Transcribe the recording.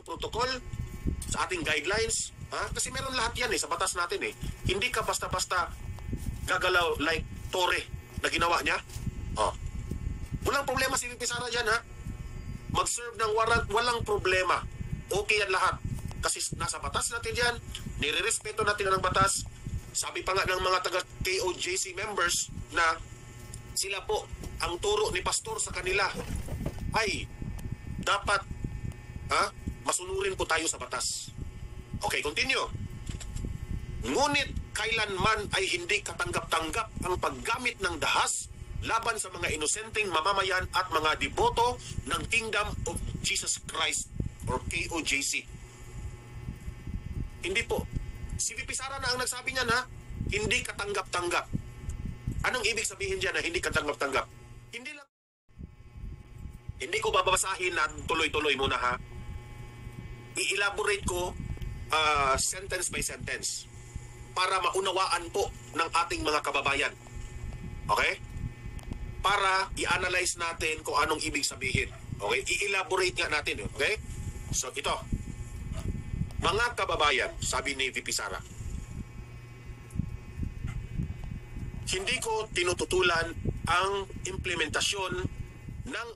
ang protocol, sa ating guidelines. Kasi meron lahat yan sa batas natin Hindi ka basta-basta gagalaw like Torre na ginawa niya. Walang problema si VP Sara dyan Mag-serve ng warrant, walang problema. Okay yan lahat. Kasi nasa batas natin yan, nire-respeto natin ang batas. Sabi pa nga ng mga taga-KOJC members na sila po, ang turo ni pastor sa kanila ay dapat masunurin po tayo sa batas. Okay, continue. Ngunit kailanman ay hindi katanggap-tanggap ang paggamit ng dahas laban sa mga inosenteng mamamayan at mga deboto ng Kingdom of Jesus Christ or KOJC. Hindi po. Si VP Sara na ang nagsabi niyan hindi katanggap-tanggap. Anong ibig sabihin diyan na hindi katanggap-tanggap? Hindi ko babasahin na tuloy-tuloy muna I-elaborate ko sentence by sentence para maunawaan po ng ating mga kababayan. Okay? Para i-analyze natin kung anong ibig sabihin. Okay? I-elaborate nga natin. Okay? So, ito. Mga kababayan, sabi ni VP Sara, hindi ko tinututulan ang implementasyon ng